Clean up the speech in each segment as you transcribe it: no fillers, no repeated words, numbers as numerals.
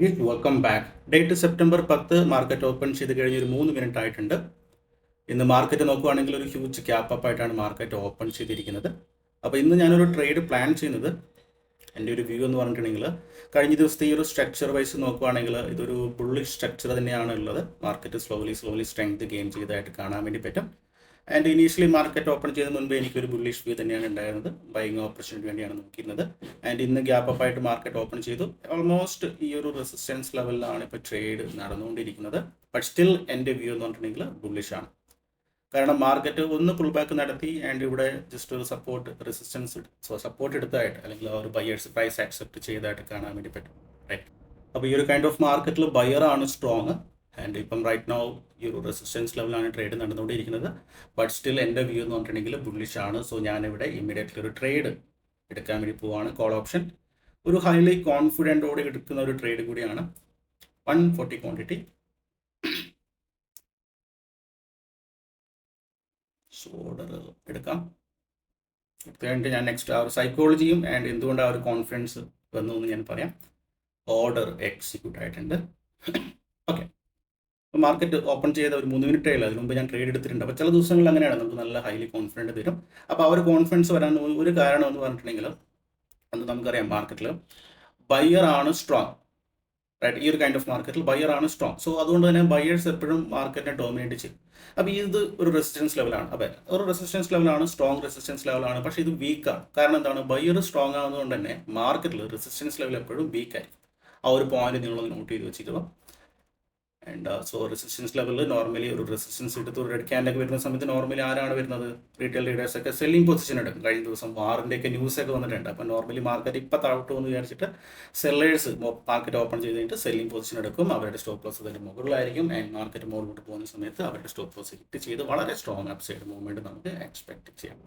Welcome back. Date September 10 market open ചെയ്ത് കഴിഞ്ഞ് ഒരു 3 മിനിറ്റ് ആയിട്ടുണ്ട്. ഇന്ന് മാർക്കറ്റ് നോക്കുകയാണെങ്കിൽ ഒരു ഹ്യൂജ് ക്യാപ്പ് അപ്പ് ആയിട്ടാണ് മാർക്കറ്റ് ഓപ്പൺ ചെയ്തിരിക്കുന്നത്. അപ്പോൾ ഇന്ന് ഞാനൊരു ട്രേഡ് പ്ലാൻ ചെയ്യുന്നത്, എൻ്റെ ഒരു വ്യൂ എന്ന് പറഞ്ഞിട്ടുണ്ടെങ്കിൽ കഴിഞ്ഞ ദിവസത്തെ ഈ ഒരു സ്ട്രക്ചർ വൈസ് നോക്കുകയാണെങ്കിൽ ഇതൊരു ബുള്ളിഷ് സ്ട്രക്ചർ തന്നെയാണ് ഉള്ളത്. മാർക്കറ്റ് സ്ലോലി സ്ട്രെങ്ത് ഗെയിൻ ചെയ്തതായിട്ട് കാണാൻ വേണ്ടി പറ്റും. ആൻഡ് ഇനീഷ്യലി മാർക്കറ്റ് ഓപ്പൺ ചെയ്ത് മുൻപ് എനിക്കൊരു ബുള്ളിഷ് വ്യൂ തന്നെയാണ് ഉണ്ടായിരുന്നത്. ബൈയിങ് ഓപ്പർച്യൂണിറ്റി വേണ്ടിയാണ് നോക്കിയിരുന്നത്. ആൻഡ് ഇന്ന് ഗ്യാപ്പ് അപ്പ് ആയിട്ട് മാർക്കറ്റ് ഓപ്പൺ ചെയ്തു. ഓൾമോസ്റ്റ് ഈ ഒരു റെസിസ്റ്റൻസ് ലെവലിലാണ് ഇപ്പോൾ ട്രേഡ് നടന്നുകൊണ്ടിരിക്കുന്നത്. ബട്ട് സ്റ്റിൽ എൻ്റെ വ്യൂ എന്ന് പറഞ്ഞിട്ടുണ്ടെങ്കിൽ ബുള്ളിഷ് ആണ്. കാരണം മാർക്കറ്റ് ഒന്ന് പുൾ ബാക്ക് നടത്തി ആൻഡ് ഇവിടെ ജസ്റ്റ് ഒരു സപ്പോർട്ട് എടുത്തായിട്ട് അല്ലെങ്കിൽ ആ ഒരു ബയേഴ്സ് പ്രൈസ് ആക്സെപ്റ്റ് ചെയ്തതായിട്ട് കാണാൻ വേണ്ടി പറ്റും. റൈറ്റ്. അപ്പോൾ ഈ ഒരു കൈൻഡ് ഓഫ് മാർക്കറ്റിൽ ബയറാണ് സ്ട്രോങ്. ആൻഡ് ഇപ്പം റൈറ്റ് നൗ ഈ ഒരു റെസിസ്റ്റൻസ് ലെവലാണ് ട്രേഡ് നടന്നുകൊണ്ടിരിക്കുന്നത്. ബട്ട് സ്റ്റിൽ എൻ്റെ വ്യൂ എന്ന് പറഞ്ഞിട്ടുണ്ടെങ്കിൽ ബുള്ളിഷ് ആണ്. സോ ഞാനിവിടെ ഇമ്മീഡിയറ്റ്ലി ഒരു ട്രേഡ് എടുക്കാൻ വേണ്ടി പോവാണ്. കോൾ ഓപ്ഷൻ ഒരു ഹൈലി കോൺഫിഡൻറ്റോടെ എടുക്കുന്ന ഒരു ട്രേഡ് കൂടിയാണ്. 140 ക്വാണ്ടിറ്റി. സോ ഓർഡർ എടുക്കാം. എടുത്തു കഴിഞ്ഞിട്ട് ഞാൻ നെക്സ്റ്റ് ആ ഒരു സൈക്കോളജിയും ആൻഡ് എന്തുകൊണ്ട് ആ ഒരു കോൺഫിഡൻസ് വന്നു എന്ന് ഞാൻ പറയാം. ഓർഡർ എക്സിക്യൂട്ട് ആയിട്ടുണ്ട്. ഓക്കെ. മാർക്കറ്റ് ഓപ്പൺ ചെയ്ത ഒരു 3 മിനിറ്റ് ആയില്ല, അതിന് മുമ്പ് ഞാൻ ട്രേഡ് എടുത്തിട്ടുണ്ട്. അപ്പോൾ ചില ദിവസങ്ങളിൽ അങ്ങനെയാണ്, നമുക്ക് നല്ല ഹൈലി കോൺഫിഡൻറ്റ് തരും. അപ്പോൾ ആ ഒരു കോൺഫിഡൻസ് വരാൻ ഒരു കാരണം എന്ന് പറഞ്ഞിട്ടുണ്ടെങ്കിൽ അത് നമുക്കറിയാം, മാർക്കറ്റിൽ ബയ്യർ ആണ് സ്ട്രോങ്. റൈറ്റ്. ഈ ഒരു കൈൻഡ് ഓഫ് മാർക്കറ്റിൽ ബയ്യർ ആണ് സ്ട്രോങ്. സോ അതുകൊണ്ട് തന്നെ ബയേഴ്സ് എപ്പോഴും മാർക്കറ്റിനെ ഡോമിനേറ്റ് ചെയ്യും. അപ്പോൾ ഇത് ഒരു റെസിസ്റ്റൻസ് ലെവലാണ്. അപ്പോൾ ഒരു റെസിസ്റ്റൻസ് ലെവലാണ്, സ്ട്രോങ് റെസിസ്റ്റൻസ് ലെവലാണ്. പക്ഷേ ഇത് വീക്കാണ്. കാരണം എന്താണ്, ബയ്യർ സ്ട്രോങ് ആകുന്നതുകൊണ്ട് തന്നെ മാർക്കറ്റിൽ റെസിസ്റ്റൻസ് ലെവൽ എപ്പോഴും വീക്കായിരിക്കും. ആ ഒരു പോയിന്റ് നിങ്ങളൊന്ന് നോട്ട് ചെയ്ത് വെച്ചിരിക്കുക. ആൻഡ് സോ റെസിസ്റ്റൻസ് ലെവലിൽ നോർമലി ഒരു റെസിസ്റ്റൻസ് എടുത്ത് ഒരു റെഡ് ക്യാൻഡൊക്കെ വരുന്ന സമയത്ത് നോർമലി ആരാണ് വരുന്നത്, റീറ്റെയിൽ ട്രേഡേഴ്സ് ഒക്കെ സെല്ലിംഗ് പൊസിഷൻ എടുക്കും. കഴിഞ്ഞ ദിവസം വാറിൻ്റെയൊക്കെ ന്യൂസൊക്കെ വന്നിട്ടുണ്ട്. അപ്പോൾ നോർമലി മാർക്കറ്റ് ഇപ്പോൾ താഴോട്ട് എന്ന് വിചാരിച്ചിട്ട് സെല്ലേഴ്സ് മാർക്കറ്റ് ഓപ്പൺ ചെയ്ത് കഴിഞ്ഞിട്ട് സെല്ലിംഗ് പൊസിഷൻ എടുക്കും. അവരുടെ സ്റ്റോപ്പ് ലോസ് അതിൻ്റെ മുകളിലായിരിക്കും. ആൻഡ് മാർക്കറ്റ് മുകളിലോട്ട് പോകുന്ന സമയത്ത് അവരുടെ സ്റ്റോപ്പ് ലോസ് ഹിറ്റ് ചെയ്ത് വളരെ സ്ട്രോങ് അപ്സൈഡ് മൂവ്മെൻറ്റ് നമുക്ക് എക്സ്പെക്ട് ചെയ്യാം.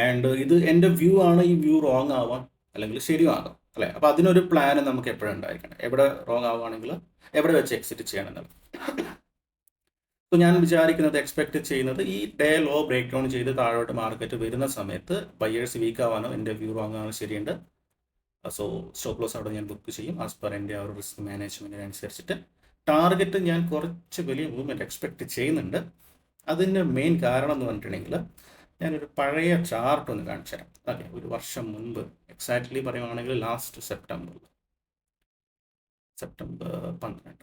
ആൻഡ് ഇത് എൻ്റെ വ്യൂ ആണ്. ഈ വ്യൂ റോങ് ആവാം അല്ലെങ്കിൽ ശരിയാകാം, അല്ലേ? അപ്പോൾ അതിനൊരു പ്ലാൻ നമുക്ക് എപ്പോഴും ഉണ്ടായിരിക്കണം. എവിടെ റോങ് ആവുകയാണെങ്കിൽ എവിടെ വെച്ച് എക്സിറ്റ് ചെയ്യണമെന്നുള്ളത്. അപ്പോൾ ഞാൻ വിചാരിക്കുന്നത്, എക്സ്പെക്ട് ചെയ്യുന്നത്, ഈ ഡേ ലോ ബ്രേക്ക് ഡൗൺ ചെയ്ത് താഴോട്ട് മാർക്കറ്റ് വരുന്ന സമയത്ത് ബയേഴ്സ് വീക്ക് ആവാനോ എൻ്റെ വ്യൂ റോങ് ആവാനോ ശരിയുണ്ട്. സോ സ്റ്റോപ്പ് ലോസ് അവിടെ ഞാൻ ബുക്ക് ചെയ്യും ആസ് പെർ എൻ്റെ ആ ഒരു റിസ്ക് മാനേജ്മെൻറ്റിനനുസരിച്ചിട്ട്. ടാർഗറ്റ് ഞാൻ കുറച്ച് വലിയ മൂവ്മെൻറ്റ് എക്സ്പെക്ട് ചെയ്യുന്നുണ്ട്. അതിൻ്റെ മെയിൻ കാരണം എന്ന് പറഞ്ഞിട്ടുണ്ടെങ്കിൽ ഞാനൊരു പഴയ ചാർട്ട് ഒന്ന് കാണിച്ചു തരാം. ഓക്കെ. ഒരു വർഷം മുൻപ് എക്സാക്ട്ലി പറയുവാണെങ്കിൽ ലാസ്റ്റ് സെപ്റ്റംബർ 12.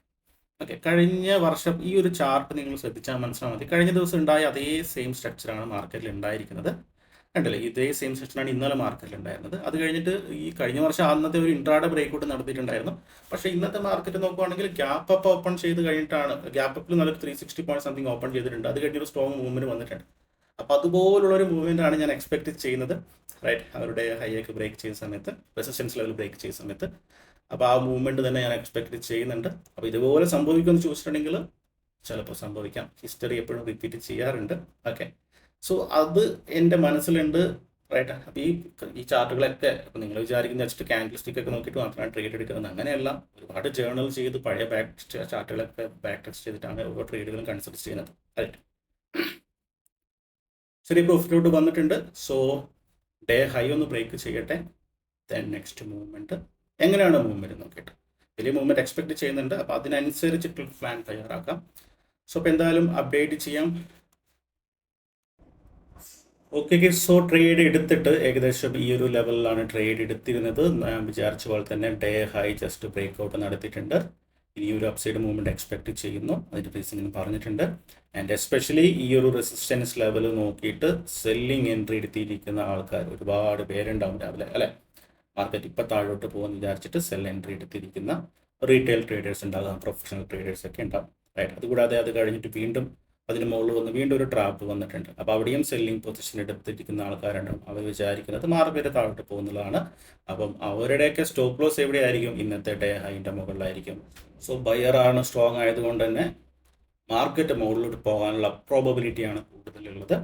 ഓക്കെ. കഴിഞ്ഞ വർഷം ഈ ഒരു ചാർട്ട് നിങ്ങൾ ശ്രദ്ധിച്ചാൽ മനസ്സിലാൽ മതി. കഴിഞ്ഞ ദിവസം ഉണ്ടായ അതേ സെയിം സ്ട്രക്ചറാണ് മാർക്കറ്റിൽ ഉണ്ടായിരിക്കുന്നത്. കണ്ടില്ലേ? ഇതേ സെയിം സ്ട്രക്ചറാണ് ഇന്നലെ മാർക്കറ്റിൽ ഉണ്ടായിരുന്നത്. അത് കഴിഞ്ഞിട്ട് ഈ കഴിഞ്ഞ വർഷം അന്നത്തെ ഒരു ഇൻട്രാഡേ ബ്രേക്ക്ഔട്ട് നടത്തിയിട്ടുണ്ടായിരുന്നു. പക്ഷേ ഇന്നത്തെ മാർക്കറ്റ് നോക്കുവാണെങ്കിൽ ഗ്യാപ്പ് അപ്പ് ഓപ്പൺ ചെയ്ത് കഴിഞ്ഞിട്ടാണ്, ഗ്യാപ്പ് അപ്പിൽ നല്ലൊരു 360 പോയിന്റ് സംതിങ് ഓപ്പൺ ചെയ്തിട്ടുണ്ട്. അത് കഴിഞ്ഞൊരു സ്ട്രോങ് മൂവ്മെന്റ് വന്നിട്ടുണ്ട്. അപ്പോൾ അതുപോലുള്ളൊരു മൂവ്മെൻ്റ് ആണ് ഞാൻ എക്സ്പെക്ട് ചെയ്യുന്നത്. റൈറ്റ്. അവരുടെ ഹൈയൊക്കെ ബ്രേക്ക് ചെയ്യുന്ന സമയത്ത്, റെസിസ്റ്റൻസ് ലെവൽ ബ്രേക്ക് ചെയ്യുന്ന സമയത്ത്. അപ്പോൾ ആ മൂവ്മെൻറ്റ് തന്നെ ഞാൻ എക്സ്പെക്ട് ചെയ്യുന്നുണ്ട്. അപ്പോൾ ഇതുപോലെ സംഭവിക്കുമെന്ന് ചോദിച്ചിട്ടുണ്ടെങ്കിൽ ചിലപ്പോൾ സംഭവിക്കാം. ഹിസ്റ്ററി എപ്പോഴും റിപ്പീറ്റ് ചെയ്യാറുണ്ട്. ഓക്കെ. സോ അത് എൻ്റെ മനസ്സിലുണ്ട്. റൈറ്റ്. അപ്പോൾ ഈ ചാർട്ടുകളൊക്കെ ഇപ്പോൾ നിങ്ങൾ വിചാരിക്കുന്ന ജസ്റ്റ് ക്യാൻഡിൽ സ്റ്റിക്ക് ഒക്കെ നോക്കിയിട്ട് മാത്രമാണ് ട്രേഡ് എടുക്കുന്നത്. അങ്ങനെയല്ല. ഒരുപാട് ജേർണൽ ചെയ്ത് പഴയ ചാർട്ടുകളൊക്കെ ബാക്ക് ടെസ്റ്റ് ചെയ്തിട്ടാണ് ഓരോ ട്രേഡുകളും കൺസിഡർ ചെയ്യുന്നത്. റൈറ്റ്. ശരി, പ്രോഫിറ്റിലോട്ട് വന്നിട്ടുണ്ട്. സോ ഡേ ഹൈ ഒന്ന് ബ്രേക്ക് ചെയ്യട്ടെ. ദെൻ നെക്സ്റ്റ് മൂവ്മെൻറ്റ് എങ്ങനെയാണ് മൂവ്മെൻറ്റ് നോക്കിയിട്ട് വലിയ മൂവ്മെൻറ്റ് എക്സ്പെക്ട് ചെയ്യുന്നുണ്ട്. അപ്പോൾ അതിനനുസരിച്ചിട്ട് പ്ലാൻ തയ്യാറാക്കാം. സോ അപ്പോൾ എന്തായാലും അപ്ഡേറ്റ് ചെയ്യാം. ഓക്കെ. സോ ട്രേഡ് എടുത്തിട്ട് ഏകദേശം ഈ ഒരു ലെവലിലാണ് ട്രേഡ് എടുത്തിരുന്നത്. ഞാൻ വിചാരിച്ച പോലെ തന്നെ ഡേ ഹൈ ജസ്റ്റ് ബ്രേക്ക്ഔട്ട് നടത്തിയിട്ടുണ്ട്. ഇനി ഒരു അപ്സൈഡ് മൂവ്മെൻറ്റ് എക്സ്പെക്ട് ചെയ്യുന്നു. അതിൻ്റെ റീസൺ ഞാൻ പറഞ്ഞിട്ടുണ്ട്. ആൻഡ് എസ്പെഷ്യലി ഈ ഒരു റെസിസ്റ്റൻസ് ലെവൽ നോക്കിയിട്ട് സെല്ലിംഗ് എൻട്രി എടുത്തിരിക്കുന്ന ആൾക്കാർ ഒരുപാട് പേരുണ്ടാവും രാവിലെ, അല്ലേ? മാർക്കറ്റ് ഇപ്പം താഴോട്ട് പോകുമെന്ന് വിചാരിച്ചിട്ട് സെൽ എൻട്രി എടുത്തിരിക്കുന്ന റീറ്റെയിൽ ട്രേഡേഴ്സ് ഉണ്ടാകാം, പ്രൊഫഷണൽ ട്രേഡേഴ്സ് ഒക്കെ ഉണ്ടാകും. റൈറ്റ്. അതുകൂടാതെ അത് കഴിഞ്ഞിട്ട് വീണ്ടും അതിന് മുകളിൽ വന്ന് വീണ്ടും ഒരു ട്രാപ്പ് വന്നിട്ടുണ്ട്. അപ്പോൾ അവിടെയും സെല്ലിംഗ് പൊസിഷൻ എടുത്തിരിക്കുന്ന ആൾക്കാരുണ്ടാവും. അവർ വിചാരിക്കുന്നത് മാർക്കറ്റ് താഴോട്ട് പോകുന്നതാണ്. അപ്പം അവരുടെയൊക്കെ സ്റ്റോപ്പ് ലോസ് എവിടെയായിരിക്കും? ഇന്നത്തെ ഡേ ഹൈൻ്റെ മുകളിലായിരിക്കും. സോ ബയറാണ് സ്ട്രോങ് ആയതുകൊണ്ട് തന്നെ മാർക്കറ്റ് മുകളിലോട്ട് പോകാനുള്ള പ്രോബബിലിറ്റിയാണ് കൂടുതലുള്ളത്.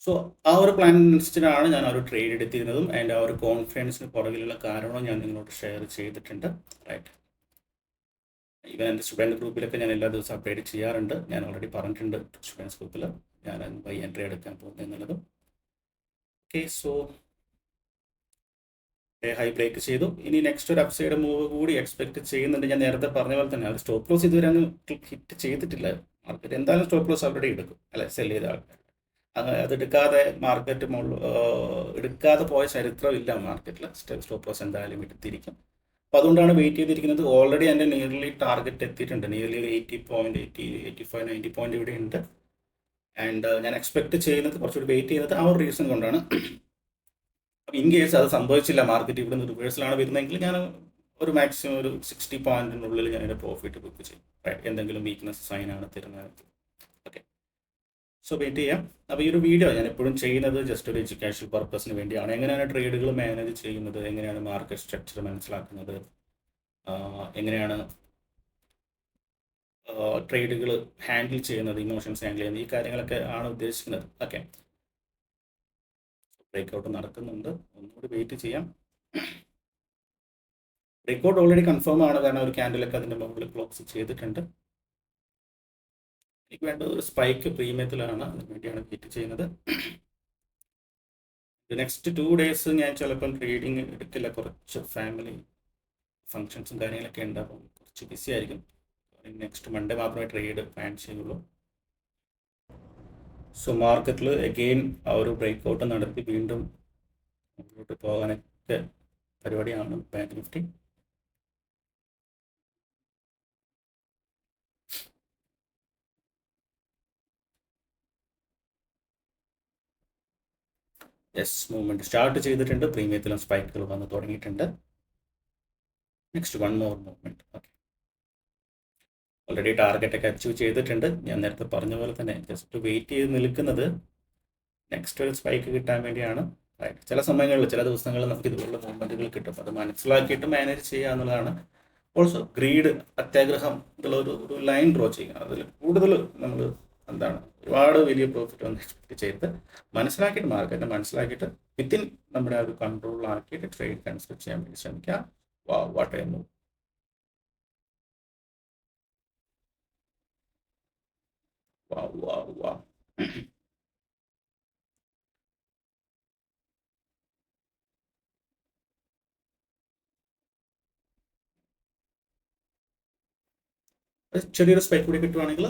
സോ ആ ഒരു പ്ലാൻ അനുസരിച്ചാണ് ഞാൻ ആ ഒരു ട്രേഡ് എടുത്തിരുന്നതും ആൻഡ് ആ ഒരു കോൺഫിഡൻസിന് പുറകിലുള്ള കാരണവും ഞാൻ നിങ്ങളോട് ഷെയർ ചെയ്തിട്ടുണ്ട്. റൈറ്റ്. ഈവൻ എൻ്റെ സ്റ്റുഡൻറ്റ് ഗ്രൂപ്പിലൊക്കെ ഞാൻ എല്ലാ ദിവസവും അപ്ഡേറ്റ് ചെയ്യാറുണ്ട്. ഞാൻ ഓൾറെഡി പറഞ്ഞിട്ടുണ്ട് സ്റ്റുഡൻസ് ഗ്രൂപ്പിൽ ഞാൻ ബൈ എൻട്രി എടുക്കാൻ പോകുന്നത് എന്നുള്ളതും. ഓക്കെ. സോ ഹൈ ബ്രേക്ക് ചെയ്തു. ഇനി നെക്സ്റ്റ് ഒരു അപ്സൈഡ് മൂവ് കൂടി എക്സ്പെക്ട് ചെയ്യുന്നുണ്ട്. ഞാൻ നേരത്തെ പറഞ്ഞ പോലെ തന്നെ അത് സ്റ്റോപ്പ് ലോസ് ഇതുവരെ അങ്ങ് ഹിറ്റ് ചെയ്തിട്ടില്ല. മാർക്കറ്റ് എന്തായാലും സ്റ്റോപ്പ് ലോസ് ഓൾറെഡി എടുക്കും, അല്ലെ, സെൽ ചെയ്ത ആൾക്കാർ. അത് എടുക്കാതെ മാർക്കറ്റ് എടുക്കാതെ പോയ ചരിത്രമില്ല മാർക്കറ്റിൽ. സ്റ്റോപ്പ് ലോസ് എന്തായാലും എടുത്തിരിക്കും. അപ്പോൾ അതുകൊണ്ടാണ് വെയിറ്റ് ചെയ്തിരിക്കുന്നത്. ഓൾറെഡി എൻ്റെ നിയർലി ടാർഗറ്റ് എത്തിയിട്ടുണ്ട്. നിയർലി 85-90 പോയിന്റ് ഇവിടെ ഉണ്ട്. ആൻഡ് ഞാൻ എക്സ്പെക്ട് ചെയ്യുന്നത് കുറച്ചുകൂടി വെയിറ്റ് ചെയ്യുന്നത് ആ ഒരു റീസൺ കൊണ്ടാണ്. അപ്പോൾ ഇൻ കേസ് അത് സംഭവിച്ചില്ല, മാർക്കറ്റ് ഇവിടെ നിന്ന് റിവേഴ്സിലാണ് വരുന്നതെങ്കിൽ ഞാൻ ഒരു മാക്സിമം ഒരു 60 പോയിന്റിനുള്ളിൽ ഞാൻ എൻ്റെ പ്രോഫിറ്റ് ബുക്ക് ചെയ്യും. എന്തെങ്കിലും വീക്ക്നെസ് സൈൻ ആണ് തരുന്നത്. ഓക്കെ, സോ വെയിറ്റ് ചെയ്യാം. അപ്പോൾ ഈ ഒരു വീഡിയോ ഞാൻ എപ്പോഴും ചെയ്യുന്നത് ജസ്റ്റ് ഒരു എഡ്യൂക്കേഷൻ പർപ്പസിന് വേണ്ടിയാണ്. എങ്ങനെയാണ് ട്രേഡുകൾ മാനേജ് ചെയ്യുന്നത്, എങ്ങനെയാണ് മാർക്കറ്റ് സ്ട്രക്ചർ മനസ്സിലാക്കുന്നത്, എങ്ങനെയാണ് ട്രേഡുകൾ ഹാൻഡിൽ ചെയ്യുന്നത്, ഇമോഷൻസ് ഹാൻഡിൽ ചെയ്യുന്നത്, ഈ കാര്യങ്ങളൊക്കെ ആണ് ഉദ്ദേശിക്കുന്നത്. ഓക്കെ, ബ്രേക്ക്ഔട്ട് നടക്കുന്നുണ്ട്, ഒന്നുകൂടി വെയിറ്റ് ചെയ്യാം. ബ്രേക്ക്ഔട്ട് ഓൾറെഡി കൺഫേം ആണ്, കാരണം ഒരു ക്യാൻഡിലൊക്കെ അതിൻ്റെ മുകളിൽ ക്ലോസ് ചെയ്തിട്ടുണ്ട്. എനിക്ക് വേണ്ട ഒരു സ്പൈക്ക് പ്രീമിയത്തിലാണ്, അതിന് വേണ്ടിയാണ് വെയിറ്റ് ചെയ്യുന്നത്. നെക്സ്റ്റ് 2 days ഞാൻ ചിലപ്പം ട്രേഡിങ് എടുക്കില്ല, കുറച്ച് ഫാമിലി ഫങ്ഷൻസും കാര്യങ്ങളൊക്കെ ഉണ്ട്, അപ്പം കുറച്ച് ബിസി ആയിരിക്കും. നെക്സ്റ്റ് മൺഡേ മാത്രമേ ട്രേഡ് പ്ലാൻ ചെയ്യുള്ളൂ. സോ മാർക്കറ്റിൽ അഗെയിൻ ആ ഒരു ബ്രേക്ക്ഔട്ട് നടത്തി വീണ്ടും മുന്നോട്ട് പോകാനൊക്കെ പരിപാടിയാണ് bank Nifty. Yes, movement start ചെയ്തിട്ടുണ്ട്. പ്രീമിയത്തിലും സ്പൈക്കുകൾ വന്ന് തുടങ്ങിയിട്ടുണ്ട്. Next 1 more movement. Okay, already ടാർഗറ്റൊക്കെ അച്ചീവ് ചെയ്തിട്ടുണ്ട്. ഞാൻ നേരത്തെ പറഞ്ഞ പോലെ തന്നെ ജസ്റ്റ് വെയിറ്റ് ചെയ്ത് നിൽക്കുന്നത് നെക്സ്റ്റ് ഒരു സ്പൈക്ക് കിട്ടാൻ വേണ്ടിയാണ്. ചില സമയങ്ങളിൽ, ചില ദിവസങ്ങളിൽ നമുക്ക് ഇതുപോലുള്ള മൂവ്മെൻറ്റുകൾ കിട്ടും. അത് മനസ്സിലാക്കിയിട്ട് മാനേജ് ചെയ്യുക എന്നുള്ളതാണ്. ഓൾസോ ഗ്രീഡ്, അത്യാഗ്രഹം എന്നുള്ള ഒരു ലൈൻ ഡ്രോ ചെയ്യുക. അതിൽ കൂടുതൽ നമ്മൾ ഒരുപാട് വലിയ പ്രോഫിറ്റ് ഒന്നും എക്സ്പെക്ട് ചെയ്ത് മനസ്സിലാക്കിയിട്ട്, മാർക്കറ്റിനെ മനസ്സിലാക്കിയിട്ട് വിത്തിൻ നമ്മുടെ ഒരു കൺട്രോളിലാക്കിയിട്ട് ട്രേഡ് കൺസിഡർ ചെയ്യാൻ വേണ്ടി ശ്രമിക്കുക. What I move. ചെറിയൊരു സ്പൈക്ക് കൂടി കിട്ടുവാണെങ്കിൽ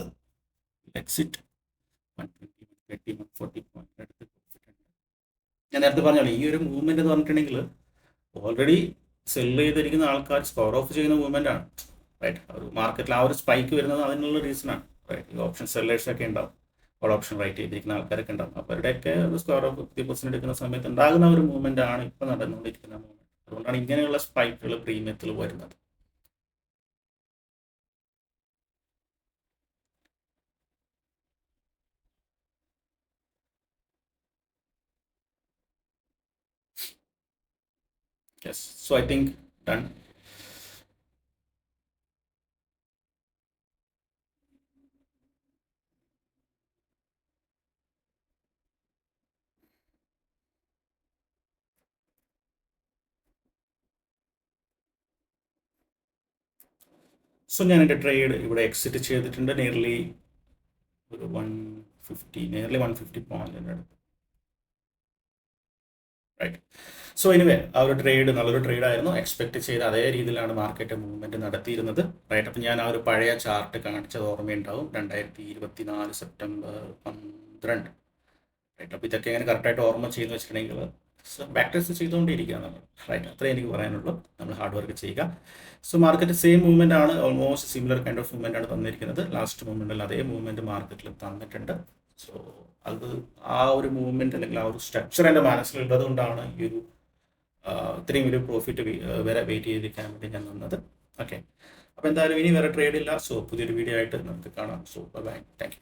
എക്സിറ്റ് 120-140 പോയിന്റ് അടുത്ത് പ്രോഫിറ്റ് ഉണ്ട്. ഞാൻ നേരത്തെ പറഞ്ഞോളൂ, ഈ ഒരു മൂവ്മെന്റ് എന്ന് പറഞ്ഞിട്ടുണ്ടെങ്കിൽ ഓൾറെഡി സെല് ചെയ്തിരിക്കുന്ന ആൾക്കാർ സ്കോർ ഓഫ് ചെയ്യുന്ന മൂവ്മെന്റ് ആണ്. റൈറ്റ്, ഒരു മാർക്കറ്റിൽ ആ ഒരു സ്പൈക്ക് വരുന്നത് അതിനുള്ള റീസൺ ആണ്. റൈറ്റ്, ഈ ഓപ്ഷൻ സെല്ലേഴ്സ് ഒക്കെ ഉണ്ടാവും, ഓൾ ഓപ്ഷൻ റൈറ്റ് ചെയ്തിരിക്കുന്ന ആൾക്കാരൊക്കെ ഉണ്ടാവും. അപ്പോൾ അവരുടെയൊക്കെ ഒരു സ്കോർ ഓഫ് 50% എടുക്കുന്ന സമയത്ത് ഉണ്ടാകുന്ന ഒരു മൂവ്മെന്റ് ആണ് ഇപ്പോൾ നടന്നുകൊണ്ടിരിക്കുന്ന മൂവ്മെന്റ്. അതുകൊണ്ടാണ് ഇങ്ങനെയുള്ള സ്പൈക്കുകൾ പ്രീമിയത്തിൽ വരുന്നത്. Yes, so I think done. So ഞാൻ എൻ്റെ ട്രേഡ് ഇവിടെ എക്സിറ്റ് ചെയ്തിട്ടുണ്ട്. നിയർലി ഒരു 150 പോയിന്റിൻ്റെ അടുത്ത്. റൈറ്റ്, സോ എനിവേ ആ ഒരു ട്രേഡ് നല്ലൊരു ട്രേഡായിരുന്നു. എക്സ്പെക്ട് ചെയ്ത അതേ രീതിയിലാണ് മാർക്കറ്റ് മൂവ്മെൻറ്റ് നടത്തിയിരുന്നത്. റൈറ്റ്, അപ്പം ഞാൻ ആ ഒരു പഴയ ചാർട്ട് കാണിച്ചത് ഓർമ്മയുണ്ടാവും, 2024 സെപ്റ്റംബർ 12. റൈറ്റ്, അപ്പോൾ ഇതൊക്കെ എങ്ങനെ കറക്റ്റായിട്ട് ഓർമ്മ ചെയ്യുന്ന വെച്ചിട്ടുണ്ടെങ്കിൽ ബാക്ക് ടെസ്റ്റ് ചെയ്തുകൊണ്ടിരിക്കുക നമ്മൾ. റൈറ്റ്, അത്രേ എനിക്ക് പറയാനുള്ളൂ. നമ്മൾ ഹാർഡ് വർക്ക് ചെയ്യുക. സോ മാർക്കറ്റ് സെയിം മൂവ്മെൻ്റ് ആണ്, almost similar kind of movement ആണ് തന്നിരിക്കുന്നത്. ലാസ്റ്റ് മൂവ്മെൻറ്റിൽ അതേ മൂവ്മെൻറ്റ് മാർക്കറ്റിൽ തന്നിട്ടുണ്ട്. സോ അത് ആ ഒരു മൂവ്മെൻറ്റ് അല്ലെങ്കിൽ ആ ഒരു സ്ട്രക്ചർ എൻ്റെ മനസ്സിലുള്ളത് കൊണ്ടാണ് ഈ ഒരു ഇത്രയും വലിയ പ്രോഫിറ്റ് വരെ വെയിറ്റ് ചെയ്തിരിക്കാൻ വേണ്ടി ഞാൻ വന്നത്. ഓക്കെ, അപ്പോൾ എന്തായാലും ഇനി വേറെ ട്രേഡ് ഇല്ല. സോ പുതിയൊരു വീഡിയോ ആയിട്ട് നമുക്ക് കാണാം. So bye, thank U.